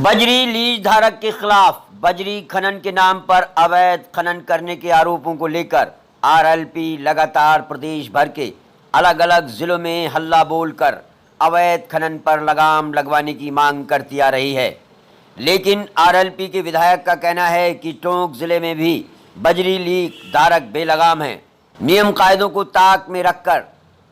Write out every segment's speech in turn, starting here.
बजरी लीज धारक के खिलाफ बजरी खनन के नाम पर अवैध खनन करने के आरोपों को लेकर आरएलपी लगातार प्रदेश भर के अलग अलग जिलों में हल्ला बोलकर अवैध खनन पर लगाम लगवाने की मांग करती आ रही है। लेकिन आरएलपी के विधायक का कहना है कि टोंक जिले में भी बजरी लीज धारक बेलगाम हैं, नियम कायदों को ताक में रखकर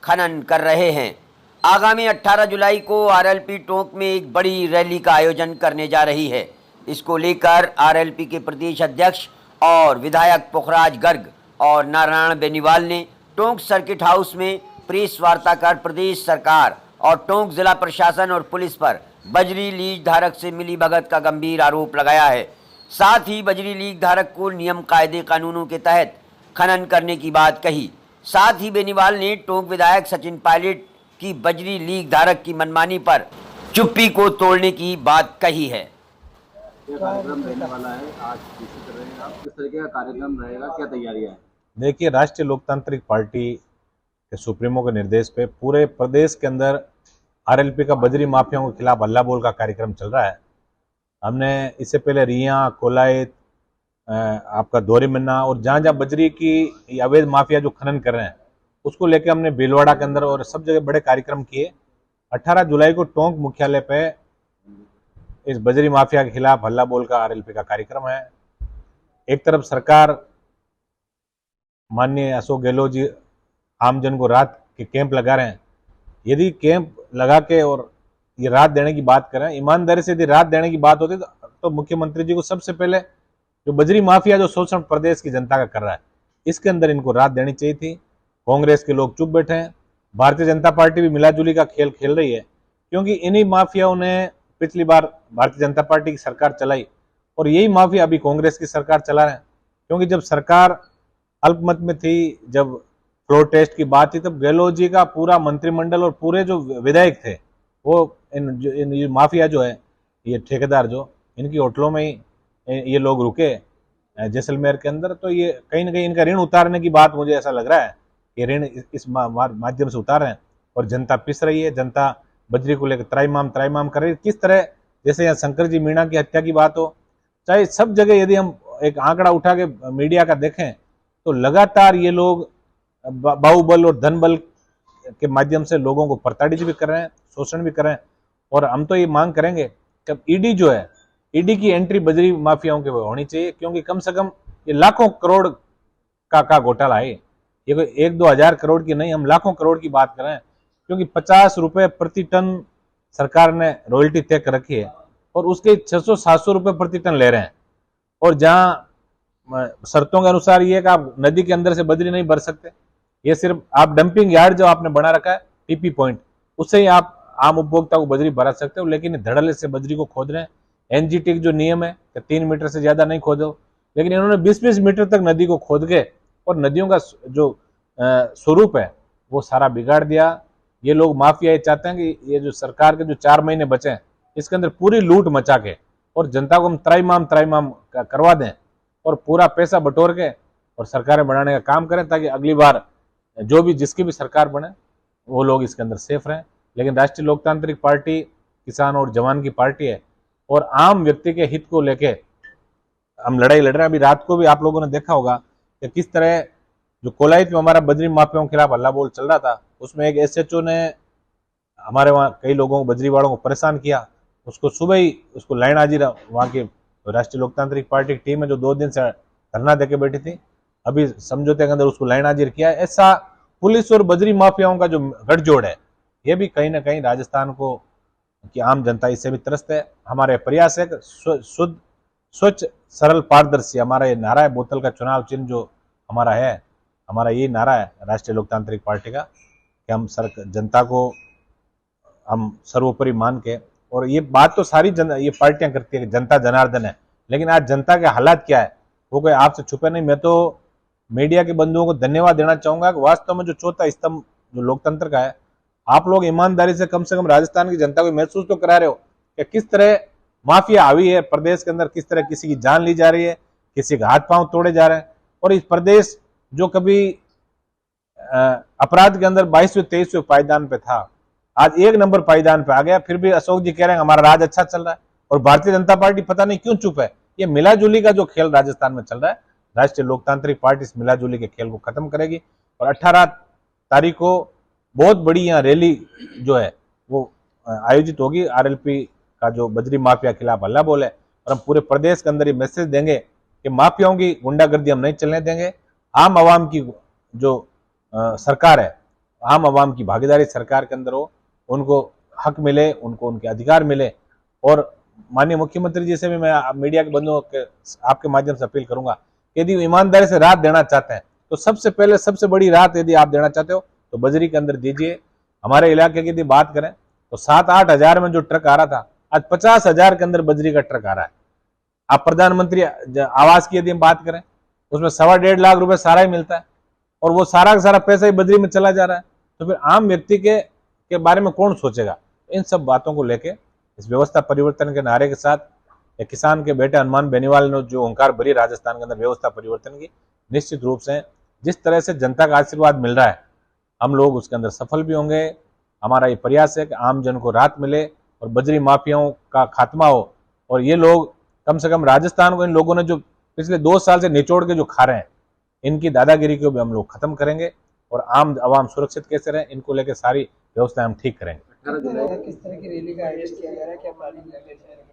खनन कर रहे हैं। आगामी 18 जुलाई को आरएलपी टोंक में एक बड़ी रैली का आयोजन करने जा रही है। इसको लेकर आरएलपी के प्रदेश अध्यक्ष और विधायक पुखराज गर्ग और नारायण बेनीवाल ने टोंक सर्किट हाउस में प्रेस वार्ता कर प्रदेश सरकार और टोंक जिला प्रशासन और पुलिस पर बजरी लीज धारक से मिली भगत का गंभीर आरोप लगाया है। साथ ही बजरी लीज धारक को नियम कायदे कानूनों के तहत खनन करने की बात कही। साथ ही बेनीवाल ने टोंक विधायक सचिन पायलट की बजरी लीज धारक की मनमानी पर चुप्पी को तोड़ने की बात कही है। क्या कार्यक्रम रहने वाला है आज? कर रहे हैं आप, किस तरीके का कार्यक्रम रहेगा, क्या तैयारियां हैं? देखिए, राष्ट्रीय लोकतांत्रिक पार्टी के सुप्रीमो के निर्देश पे पूरे प्रदेश के अंदर आरएलपी का बजरी माफियाओं के खिलाफ हल्ला बोल का कार्यक्रम चल रहा है। हमने इससे पहले रिया, कोलायत, आपका दोरी मन्ना और जहाँ जहाँ बजरी की अवैध माफिया जो खनन कर रहे हैं उसको लेके हमने भीलवाड़ा के अंदर और सब जगह बड़े कार्यक्रम किए। 18 जुलाई को टोंक मुख्यालय पे इस बजरी माफिया के खिलाफ हल्ला बोल का आरएलपी का कार्यक्रम है। एक तरफ सरकार माननीय अशोक गहलोत जी आमजन को रात के कैंप लगा रहे हैं। यदि कैंप लगा के और ये रात देने की बात करें, ईमानदारी से यदि रात देने की बात होती तो मुख्यमंत्री जी को सबसे पहले जो बजरी माफिया जो शोषण प्रदेश की जनता का कर रहा है इसके अंदर इनको रात देनी चाहिए थी। कांग्रेस के लोग चुप बैठे हैं। भारतीय जनता पार्टी भी मिलाजुली का खेल खेल रही है, क्योंकि इन्हीं माफियाओं ने पिछली बार भारतीय जनता पार्टी की सरकार चलाई और यही माफिया अभी कांग्रेस की सरकार चला रहे हैं। क्योंकि जब सरकार अल्पमत में थी, जब फ्लोर टेस्ट की बात थी, तब गहलोत जी का पूरा मंत्रिमंडल और पूरे जो विधायक थे वो इन माफिया जो है, ये ठेकेदार जो इनकी होटलों में ही ये लोग रुके जैसलमेर के अंदर। तो ये कहीं ना कहीं इनका ऋण उतारने की बात मुझे ऐसा लग रहा है कि ऋण इस माध्यम से उतार रहे हैं और जनता पिस रही है। जनता बजरी को लेकर त्राईमाम कर रही है। किस तरह जैसे यहाँ शंकर जी मीणा की हत्या की बात हो, चाहे सब जगह यदि हम एक आंकड़ा उठा के मीडिया का देखें तो लगातार ये लोग बाहुबल और धनबल के माध्यम से लोगों को प्रताड़ित भी कर रहे हैं, शोषण भी कर रहे हैं। और हम तो ये मांग करेंगे कि ईडी जो है, ईडी की एंट्री बजरी माफियाओं के होनी चाहिए, क्योंकि कम से कम ये लाखों करोड़ का घोटाला है। ये कोई 1-2 हजार करोड़ की नहीं, हम लाखों करोड़ की बात कर रहे हैं। क्योंकि 50 रुपए प्रति टन सरकार ने रॉयल्टी तय कर रखी है और उसके 600-700 रुपए प्रति टन ले रहे हैं। और जहां शर्तों के अनुसार ये कि आप नदी के अंदर से बजरी नहीं भर सकते, ये सिर्फ आप डंपिंग यार्ड जो आपने बना रखा है टीपी पॉइंट, उससे ही आप आम उपभोक्ता को बजरी भरा सकते हो। लेकिन धड़ल्ले से बजरी को खोद रहे हैं। एनजीटी का जो नियम है कि 3 मीटर से ज्यादा नहीं खोदो, लेकिन इन्होंने 20-20 मीटर तक नदी को खोद के और नदियों का जो स्वरूप है वो सारा बिगाड़ दिया। ये लोग माफिया ये चाहते हैं कि ये जो सरकार के जो 4 महीने बचे हैं इसके अंदर पूरी लूट मचा के और जनता को हम त्राईमाम करवा दें और पूरा पैसा बटोर के और सरकारें बनाने का काम करें, ताकि अगली बार जो भी जिसकी भी सरकार बने वो लोग इसके अंदर सेफ रहें। लेकिन राष्ट्रीय लोकतांत्रिक पार्टी किसान और जवान की पार्टी है और आम व्यक्ति के हित को लेके हम लड़ाई लड़ रहे हैं। अभी रात को भी आप लोगों ने देखा होगा कि किस तरह जो कोलायत में हमारा बजरी माफियाओं के खिलाफ हल्ला बोल चल रहा था, उसमें एक एसएचओ ने हमारे वहाँ कई लोगों को, बजरी वालों को परेशान किया। उसको सुबह ही उसको लाइन हाजिर वहाँ की राष्ट्रीय लोकतांत्रिक पार्टी की टीम है जो 2 दिन से धरना देके बैठी थी, अभी समझौते के अंदर उसको लाइन हाजिर किया। ऐसा पुलिस और बजरी माफियाओं का जो गठजोड़ है, ये भी कहीं ना कहीं राजस्थान को कि आम जनता इससे भी त्रस्त है। हमारे प्रयास है शुद्ध, स्वच्छ, सरल, पारदर्शी हमारा ये नारा है। बोतल का चुनाव चिन्ह जो हमारा है, हमारा ये नारा है राष्ट्रीय लोकतांत्रिक पार्टी का कि हम जनता को हम सर्वोपरि मान के, और ये बात तो सारी ये पार्टियां करती है कि जनता जनार्दन है, लेकिन आज जनता के हालात क्या है वो कोई आपसे छुपे नहीं। मैं तो मीडिया के बंधुओं को धन्यवाद देना चाहूंगा कि वास्तव में जो चौथा स्तंभ जो लोकतंत्र का है, आप लोग ईमानदारी से कम राजस्थान की जनता को महसूस तो करा रहे हो कि किस तरह माफिया हावी है प्रदेश के अंदर, किस तरह किसी की जान ली जा रही है, किसी के हाथ पांव तोड़े जा रहे हैं। और इस प्रदेश जो कभी अपराध के अंदर 22वें 23वें पायदान पे था, आज 1 नंबर पायदान पे आ गया। फिर भी अशोक जी कह रहे हैं हमारा राज अच्छा चल रहा है। और भारतीय जनता पार्टी पता नहीं क्यों चुप है। ये मिलाजुली का जो खेल राजस्थान में चल रहा है, राष्ट्रीय लोकतांत्रिक पार्टी इस मिलाजुली के खेल को खत्म करेगी और 18 तारीख को बहुत बड़ी यहाँ रैली जो है वो आयोजित होगी। आरएलपी का जो बजरी माफिया खिलाफ हल्ला बोल है और हम पूरे प्रदेश के अंदर ये मैसेज देंगे कि माफियाओं की गुंडागर्दी हम नहीं चलने देंगे। आम आवाम की जो सरकार है, आम आवाम की भागीदारी सरकार के अंदर हो, उनको हक मिले, उनको उनके अधिकार मिले। और माननीय मुख्यमंत्री जी से भी मैं मीडिया के बंधुओं के आपके माध्यम से अपील करूंगा कि यदि ईमानदारी से राहत देना चाहते हैं तो सबसे पहले सबसे बड़ी राहत यदि आप देना चाहते हो तो बजरी के अंदर दीजिए। हमारे इलाके की यदि बात करें तो 7-8 हजार में जो ट्रक आ रहा था, आज 50 हजार के अंदर बजरी का ट्रक आ रहा है। आप प्रधानमंत्री आवास की यदि हम बात करें उसमें 1.25 लाख रुपए सारा ही मिलता है और वो सारा का सारा पैसा ही बजरी में चला जा रहा है। तो फिर आम व्यक्ति के बारे में कौन सोचेगा? इन सब बातों को लेके इस व्यवस्था परिवर्तन के नारे के साथ किसान के बेटे हनुमान बेनीवाल ने जो ओंकार भरी राजस्थान के अंदर व्यवस्था परिवर्तन की, निश्चित रूप से जिस तरह से जनता का आशीर्वाद मिल रहा है हम लोग उसके अंदर सफल भी होंगे। हमारा ये प्रयास है कि आम जन को राहत मिले और बजरी माफियाओं का खात्मा हो और ये लोग कम से कम राजस्थान को इन लोगों ने जो पिछले 2 साल से निचोड़ के जो खा रहे हैं, इनकी दादागिरी को भी हम लोग खत्म करेंगे और आम आवाम सुरक्षित कैसे रहें, इनको लेकर सारी व्यवस्था हम ठीक करेंगे। 18 जुलाई किस तरह की रैली का आयोजन किया जा रहा है, क्या प्लानिंग लेके जाएंगे?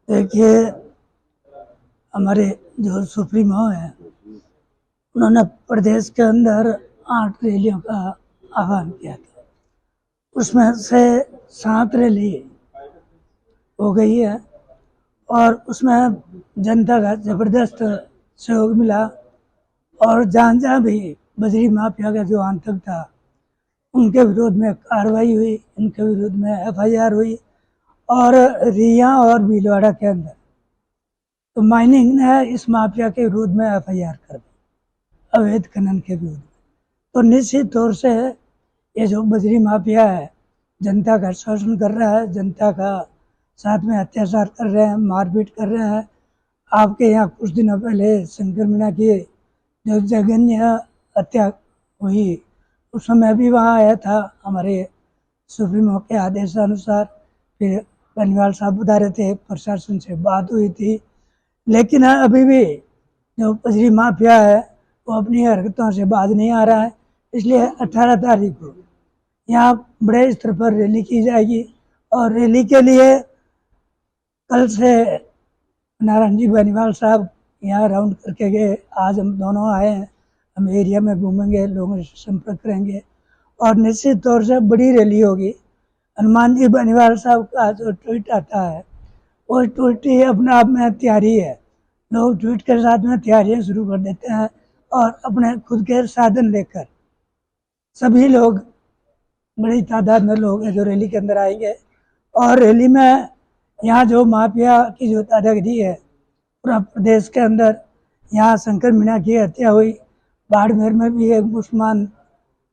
देखिए, हमारे जो सुप्रीमो है उन्होंने प्रदेश के अंदर 8 रैलियों का आह्वान किया था, उसमें से 7 रैली हो गई है और उसमें जनता का जबरदस्त सहयोग मिला और जहाँ जहाँ भी बजरी माफिया का जो आतंक था उनके विरोध में कार्रवाई हुई, इनके विरोध में FIR हुई और रिया और भीलवाड़ा के अंदर तो माइनिंग ने इस माफिया के विरोध में FIR कर दी, अवैध खनन के विरोध में। तो निश्चित तौर से ये जो बजरी माफिया है जनता का शोषण कर रहा है, जनता का साथ में अत्याचार कर रहे हैं, मारपीट कर रहे हैं। आपके यहाँ कुछ दिनों पहले शंकर मीणा की जो जघन्य हत्या हुई उसमें मैं भी वहाँ आया था, हमारे सुप्रीमो के आदेशानुसार। फिर बेनीवाल साहब बता रहे थे, प्रशासन से बात हुई थी, लेकिन अभी भी जो बजरी माफिया है वो अपनी हरकतों से बाज नहीं आ रहा है। इसलिए 18 तारीख को यहाँ बड़े स्तर पर रैली की जाएगी और रैली के लिए कल से नारायण जी बेनीवाल साहब यहाँ राउंड करके गए, आज हम दोनों आए हैं। हम एरिया में घूमेंगे, लोगों से संपर्क करेंगे और निश्चित तौर से बड़ी रैली होगी। हनुमान जी बेनीवाल साहब का जो ट्वीट आता है वो ट्वीट ही अपने आप में तैयारी है। लोग ट्वीट के साथ में तैयारियाँ शुरू कर देते हैं और अपने खुद के साधन लेकर सभी लोग, बड़ी तादाद में लोग हैं जो रैली के अंदर आएंगे और रैली में यहाँ जो माफिया की जो दादागिरी है पूरा प्रदेश के अंदर, यहाँ शंकर मीणा की हत्या हुई, बाड़मेर में भी एक मुसलमान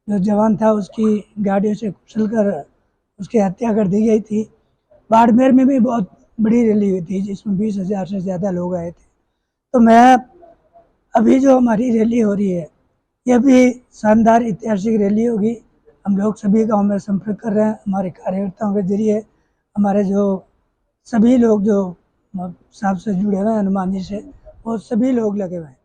जो जवान था उसकी गाड़ियों से कुचलकर उसकी हत्या कर दी गई थी। बाड़मेर में भी बहुत बड़ी रैली हुई थी जिसमें 20,000 से ज़्यादा लोग आए थे। तो मैं अभी जो हमारी रैली हो रही है यह भी शानदार ऐतिहासिक रैली होगी। हम लोग सभी गांव में संपर्क कर रहे हैं, हमारे कार्यकर्ताओं के जरिए हमारे जो सभी लोग जो साहब से जुड़े हुए हैं हनुमान जी से, वो सभी लोग लगे हुए हैं।